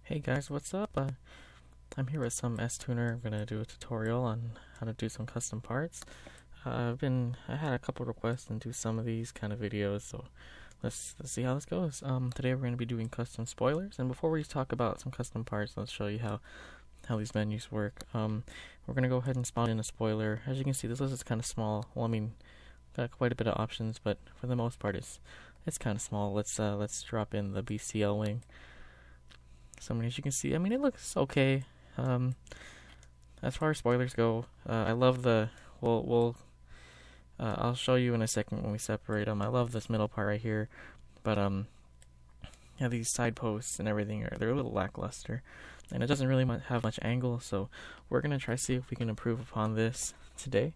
Hey guys, what's up? I'm here with some S-Tuner. I'm gonna do a tutorial on how to do some custom parts. I had a couple requests and do some of these kind of videos, so let's see how this goes. Today we're gonna be doing custom spoilers, and before we talk about some custom parts, let's show you how these menus work. We're gonna go ahead and spawn in a spoiler. As you can see, this list is kind of small. Well, I mean, got quite a bit of options, but for the most part, it's kind of small. Let's drop in the BCL wing. So as you can see, I mean, it looks okay. As far as spoilers go, I love the, I'll show you in a second when we separate them. I love this middle part right here, but yeah, these side posts and everything they're a little lackluster, and it doesn't really have much angle. So we're gonna try to see if we can improve upon this today.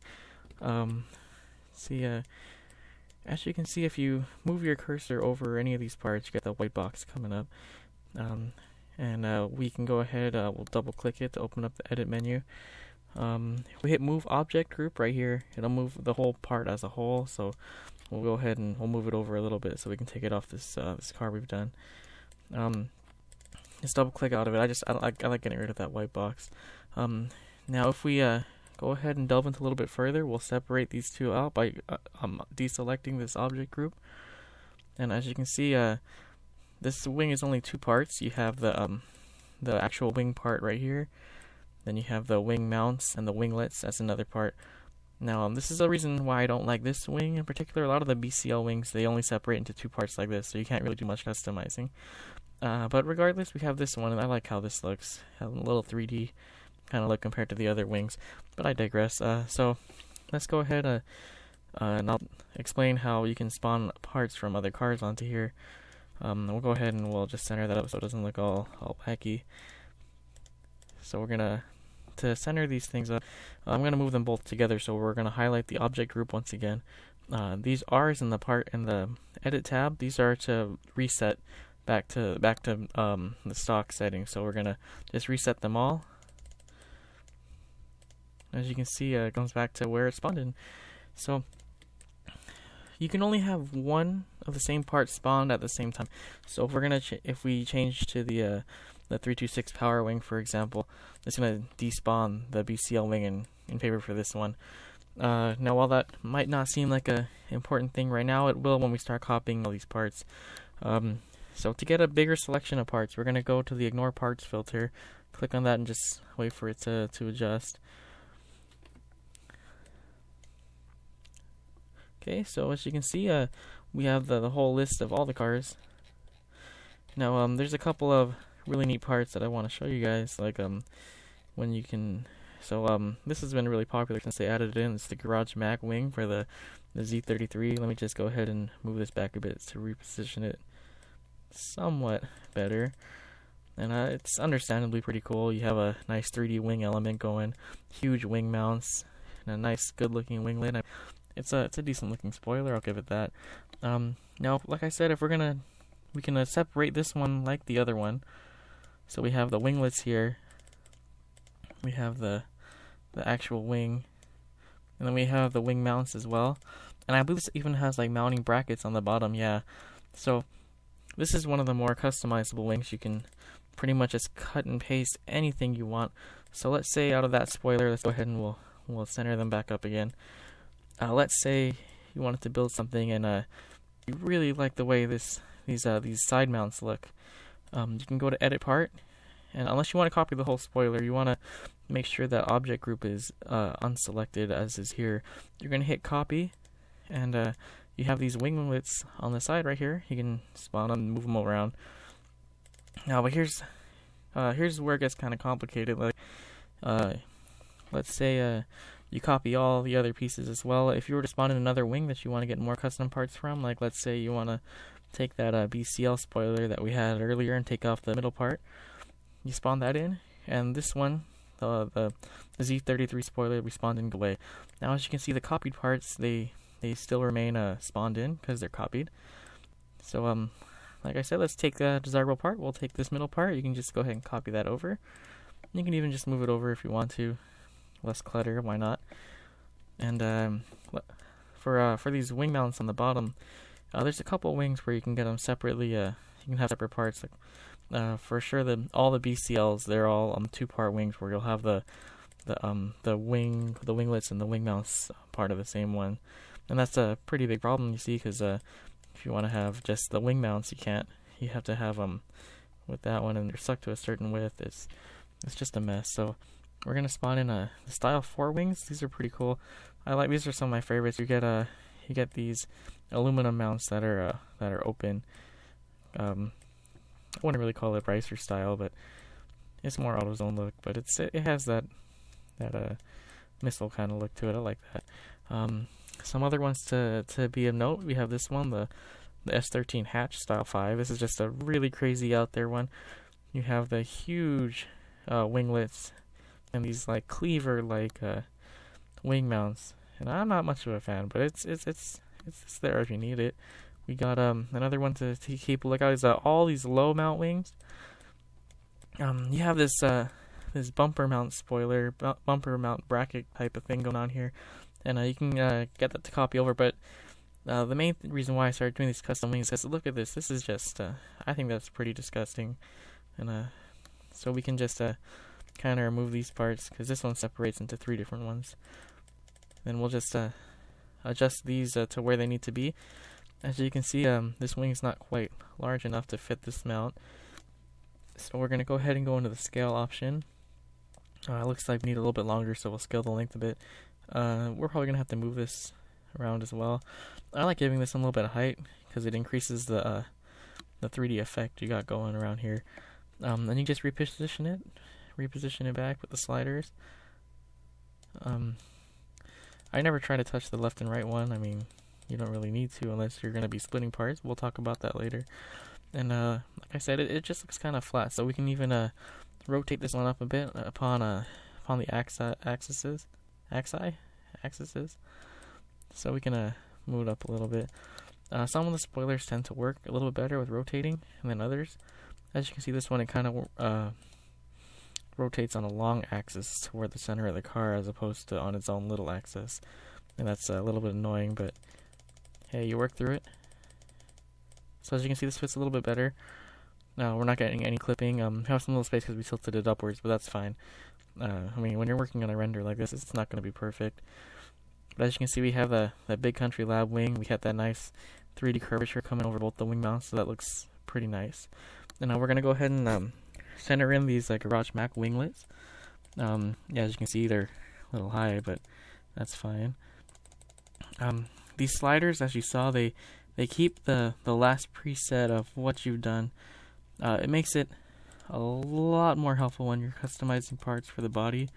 As you can see, if you move your cursor over any of these parts, you get the white box coming up. We can go ahead, we'll double click it to open up the edit menu. If we hit move object group right here, it'll move the whole part as a whole, so we'll go ahead and we'll move it over a little bit so we can take it off this car we've done. Just double click out of it. I like getting rid of that white box. Now if we go ahead and delve into a little bit further, we'll separate these two out by deselecting this object group. And as you can see, this wing is only two parts. You have the actual wing part right here. Then you have the wing mounts and the winglets. That's another part. Now, this is a reason why I don't like this wing in particular. A lot of the BCL wings, they only separate into two parts like this, so you can't really do much customizing. But regardless, we have this one, and I like how this looks. A little 3D kind of look compared to the other wings. But I digress. So let's go ahead and I'll explain how you can spawn parts from other cars onto here. We'll go ahead and we'll just center that up so it doesn't look all wacky. So we're gonna, to center these things up, I'm gonna move them both together. So we're gonna highlight the object group once again. These R's in the edit tab, these are to reset back to the stock settings. So we're gonna just reset them all. As you can see, it comes back to where it spawned in. So you can only have one of the same part spawned at the same time. So if we're gonna if we change to the 326 power wing, for example, it's gonna despawn the BCL wing in favor for this one. Now, while that might not seem like a important thing right now, it will when we start copying all these parts. So to get a bigger selection of parts, we're gonna go to the ignore parts filter, click on that, and just wait for it to adjust. Okay, so as you can see, we have the whole list of all the cars. Now, there's a couple of really neat parts that I want to show you guys, like when you can. So this has been really popular since they added it in. It's the Garage Mag wing for the Z33. Let me just go ahead and move this back a bit to reposition it somewhat better. And it's understandably pretty cool. You have a nice 3D wing element going, huge wing mounts, and a nice, good-looking winglet. It's a decent looking spoiler, I'll give it that. Now, like I said, if we can separate this one like the other one. So we have the winglets here. We have the actual wing, and then we have the wing mounts as well. And I believe this even has like mounting brackets on the bottom. Yeah. So this is one of the more customizable wings. You can pretty much just cut and paste anything you want. So let's say out of that spoiler, let's go ahead and we'll center them back up again. Let's say you wanted to build something and you really like the way these side mounts look. You can go to edit part, and unless you want to copy the whole spoiler, you want to make sure that object group is unselected as is here. You're going to hit copy, and you have these winglets on the side right here. You can spawn them and move them around. Now, but here's where it gets kind of complicated. Like, let's say you copy all the other pieces as well. If you were to spawn in another wing that you want to get more custom parts from, like let's say you want to take that BCL spoiler that we had earlier and take off the middle part, you spawn that in, and this one, the Z33 spoiler, we spawned in away. Now, as you can see, the copied parts, they still remain spawned in because they're copied. So like I said, let's take the desirable part. We'll take this middle part. You can just go ahead and copy that over. You can even just move it over if you want to. Less clutter, why not? And for these wing mounts on the bottom, there's a couple wings where you can get them separately. You can have separate parts. Like For sure, all the BCLs, they're all 2-part wings, where you'll have the winglets and the wing mounts part of the same one, and that's a pretty big problem, you see, because if you want to have just the wing mounts, you can't. You have to have with that one, and they're stuck to a certain width. It's just a mess. So we're gonna spawn in the style 4 wings. These are pretty cool. These are some of my favorites. You get these aluminum mounts that are open. I wouldn't really call it Ricer style, but it's more AutoZone look. But it has that missile kind of look to it. I like that. Some other ones to be of note. We have this one, the S13 Hatch Style 5. This is just a really crazy out there one. You have the huge winglets and these like cleaver wing mounts. And I'm not much of a fan, but it's there if you need it. We got another one to keep a lookout is all these low mount wings. You have this bumper mount spoiler, bumper mount bracket type of thing going on here, and you can get that to copy over. But the main reason why I started doing these custom wings is, look at this. This is just I think that's pretty disgusting, and so we can just kind of remove these parts, because this one separates into 3 different ones. Then we'll just adjust these to where they need to be. As you can see, this wing is not quite large enough to fit this mount. So we're going to go ahead and go into the scale option. It looks like we need a little bit longer, so we'll scale the length a bit. We're probably going to have to move this around as well. I like giving this a little bit of height, because it increases the 3D effect you got going around here. Then you just reposition it back with the sliders. I never try to touch the left and right one. I mean, you don't really need to unless you're going to be splitting parts. We'll talk about that later. And like I said, it just looks kind of flat, so we can even rotate this one up a bit upon the axes. So we can move it up a little bit. Some of the spoilers tend to work a little bit better with rotating than others. As you can see, this one, it kind of rotates on a long axis toward the center of the car, as opposed to on its own little axis. And that's a little bit annoying, but hey, you work through it. So as you can see, this fits a little bit better. Now, we're not getting any clipping. We have some little space because we tilted it upwards, but that's fine. I mean, when you're working on a render like this, it's not going to be perfect. But as you can see, we have that Big Country Lab wing. We got that nice 3D curvature coming over both the wing mounts, so that looks pretty nice. And now we're going to go ahead and center in these Garage Mac winglets. Yeah, as you can see, they're a little high, but that's fine. These sliders, as you saw, they keep the last preset of what you've done. It makes it a lot more helpful when you're customizing parts for the body,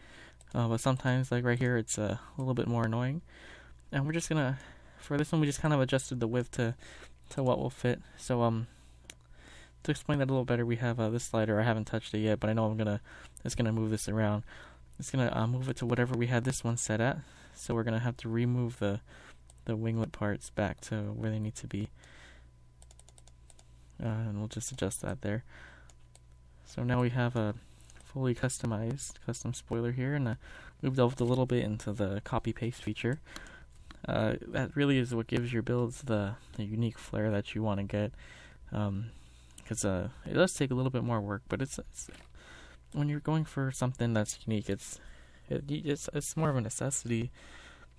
but sometimes, like right here, it's a little bit more annoying. And we're just gonna, for this one, we just kind of adjusted the width to what will fit. So to explain that a little better, we have this slider. I haven't touched it yet, but I know it's gonna move this around. It's gonna move it to whatever we had this one set at. So we're gonna have to remove the winglet parts back to where they need to be, and we'll just adjust that there. So now we have a fully customized custom spoiler here, and moved over a little bit into the copy paste feature. That really is what gives your builds the unique flair that you want to get, because it does take a little bit more work, but it's when you're going for something that's unique, it's more of a necessity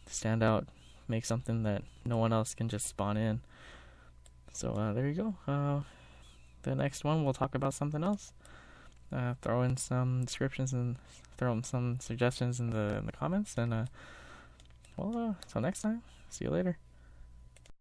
to stand out, make something that no one else can just spawn in. So there you go. The next one, we'll talk about something else. Throw in some descriptions and throw in some suggestions in the comments, and well, until next time, see you later.